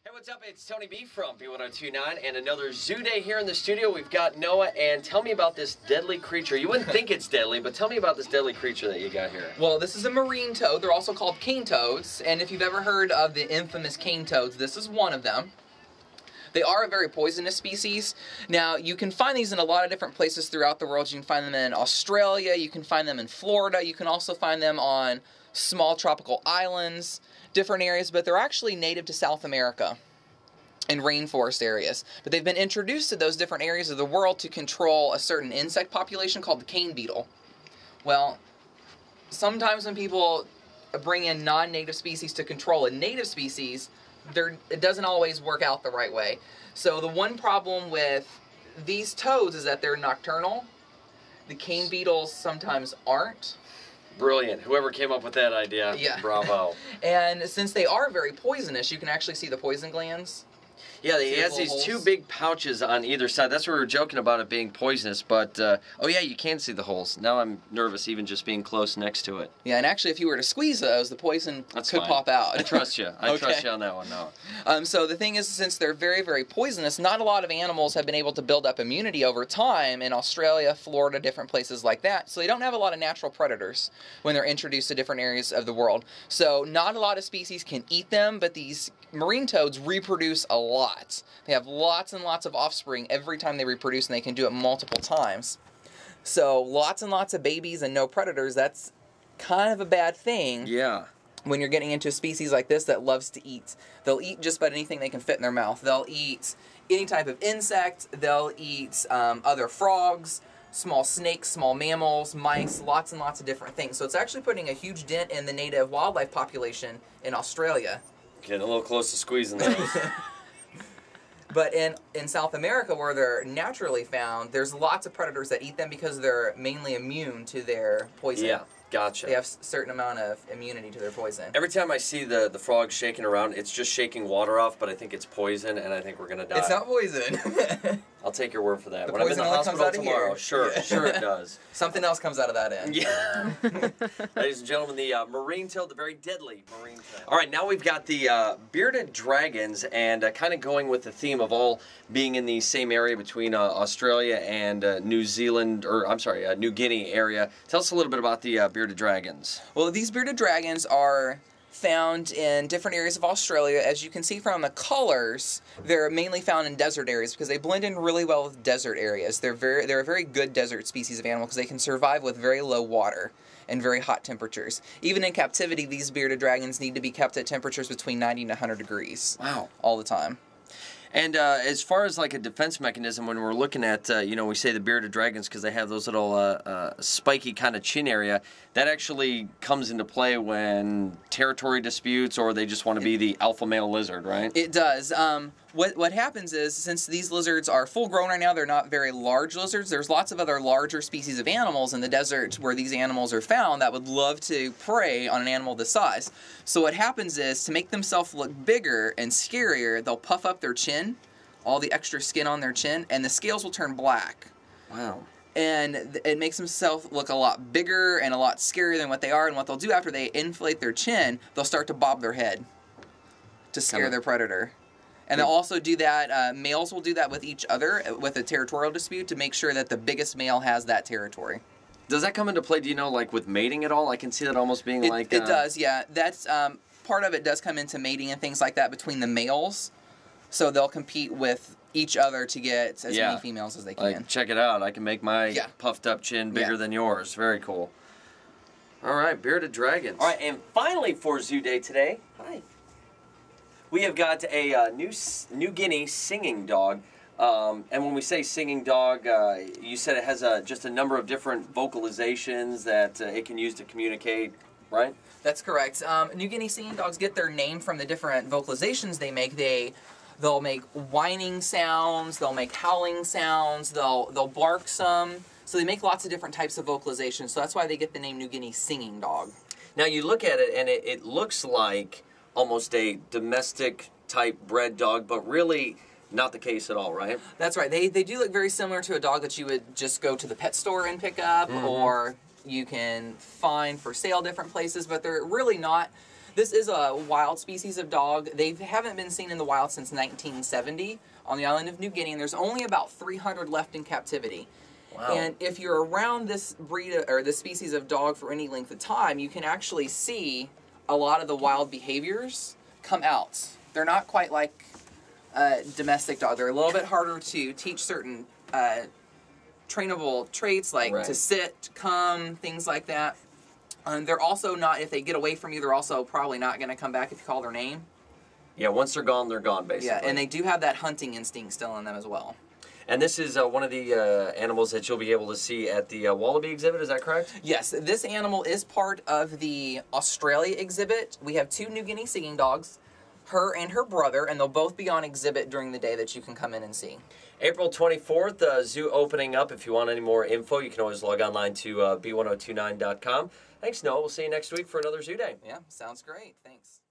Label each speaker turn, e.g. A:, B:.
A: Hey, what's up? It's Tony B from B102-9 and another Zoo Day here in the studio. We've got Noah, and tell me about this deadly creature. You wouldn't think it's deadly, but tell me about this deadly creature that you got here.
B: Well, this is a marine toad. They're also called cane toads, and if you've ever heard of the infamous cane toads, this is one of them. They are a very poisonous species. Now, you can find these in a lot of different places throughout the world. You can find them in Australia, you can find them in Florida, you can also find them on small tropical islands, different areas, but they're actually native to South America and rainforest areas. But they've been introduced to those different areas of the world to control a certain insect population called the cane beetle. Well, sometimes when people bring in non-native species to control a native species, it doesn't always work out the right way. So the one problem with these toads is that they're nocturnal. The cane beetles sometimes aren't.
A: Brilliant. Whoever came up with that idea,
B: yeah.
A: Bravo.
B: And since they are very poisonous, you can actually see the poison glands.
A: Yeah, he has these
B: holes.
A: two big pouches on either side. That's where we were joking about it being poisonous, but, oh yeah, you can see the holes. Now I'm nervous even just being close next to it.
B: Yeah, and actually if you were to squeeze those, the poison
A: That's
B: could
A: fine.
B: pop out.
A: I trust you. I
B: Okay.
A: trust you on that one, no.
B: So the thing is, since they're very, very poisonous, not a lot of animals have been able to build up immunity over time in Australia, Florida, different places like that. So they don't have a lot of natural predators when they're introduced to different areas of the world. So not a lot of species can eat them, but these marine toads reproduce a lot. They have lots and lots of offspring every time they reproduce, and they can do it multiple times. So lots and lots of babies and no predators, that's kind of a bad thing.
A: Yeah.
B: When you're getting into a species like this that loves to eat. They'll eat just about anything they can fit in their mouth. They'll eat any type of insect. They'll eat other frogs, small snakes, small mammals, mice, lots and lots of different things. So it's actually putting a huge dent in the native wildlife population in Australia.
A: Getting a little close to squeezing those.
B: But in South America, where they're naturally found, there's lots of predators that eat them because they're mainly immune to their poison.
A: Yeah, gotcha.
B: They have a certain amount of immunity to their poison.
A: Every time I see the frog shaking around, it's just shaking water off, but I think it's poison, and I think we're going to die.
B: It's not poison.
A: I'll take your word for that.
B: The
A: When I'm in
B: poison
A: the
B: only comes
A: hospital
B: out of
A: tomorrow,
B: here.
A: sure,
B: Yeah.
A: sure it does.
B: Something else comes out of that end.
A: Yeah. Ladies and gentlemen, the marine toad, the very deadly marine toad. All right, now we've got the bearded dragons, and kind of going with the theme of all being in the same area between Australia and New Zealand, or I'm sorry, New Guinea area. Tell us a little bit about the bearded dragons.
B: Well, these bearded dragons are found in different areas of Australia. As you can see from the colors, they're mainly found in desert areas because they blend in really well with desert areas. They're a very good desert species of animal because they can survive with very low water and very hot temperatures. Even in captivity, these bearded dragons need to be kept at temperatures between 90 and 100 degrees.
A: Wow.
B: All the time.
A: And as far as like a defense mechanism, when we're looking at, we say the bearded dragons because they have those little spiky kind of chin area, that actually comes into play when territory disputes or they just want to be the alpha male lizard, right?
B: It does. What happens is, since these lizards are full grown right now, they're not very large lizards. There's lots of other larger species of animals in the desert where these animals are found that would love to prey on an animal this size. So what happens is, to make themselves look bigger and scarier, they'll puff up their chin, all the extra skin on their chin, and the scales will turn black.
A: Wow.
B: And it makes themselves look a lot bigger and a lot scarier than what they are. And what they'll do after they inflate their chin, they'll start to bob their head to scare their predator. And they'll also do that, males will do that with each other, with a territorial dispute, to make sure that the biggest male has that territory.
A: Does that come into play, do you know, like with mating at all? I can see that almost being like...
B: It does, yeah. That's, part of it does come into mating and things like that between the males. So they'll compete with each other to get as many females as they can.
A: Like, check it out. I can make my puffed up chin bigger than yours. Very cool. All right, bearded dragons. All right, and finally for Zoo Day today, we have got a New Guinea singing dog. And when we say singing dog, you said it has just a number of different vocalizations that it can use to communicate, right?
B: That's correct. New Guinea singing dogs get their name from the different vocalizations they make. They'll make whining sounds, they'll make howling sounds, they'll bark some. So they make lots of different types of vocalizations. So that's why they get the name New Guinea singing dog.
A: Now you look at it and it looks like almost a domestic type bred dog, but really not the case at all, right?
B: That's right. They do look very similar to a dog that you would just go to the pet store and pick up, or you can find for sale different places, but they're really not This is a wild species of dog. They haven't been seen in the wild since 1970 on the island of New Guinea, and there's only about 300 left in captivity. Wow. And if you're around this breed or this species of dog for any length of time, you can actually see a lot of the wild behaviors come out. They're not quite like domestic dog. They're a little bit harder to teach certain trainable traits like to sit, come, things like that. They're also not, if they get away from you, they're also probably not going to come back if you call their name.
A: Yeah, once they're gone, basically.
B: Yeah, and they do have that hunting instinct still in them as well.
A: And this is one of the animals that you'll be able to see at the Wallaby exhibit, is that correct?
B: Yes, this animal is part of the Australia exhibit. We have 2 New Guinea singing dogs, her and her brother, and they'll both be on exhibit during the day that you can come in and see.
A: April 24th, zoo opening up. If you want any more info, you can always log online to B102-9.com. Thanks, Noah. We'll see you next week for another Zoo Day.
B: Yeah, sounds great. Thanks.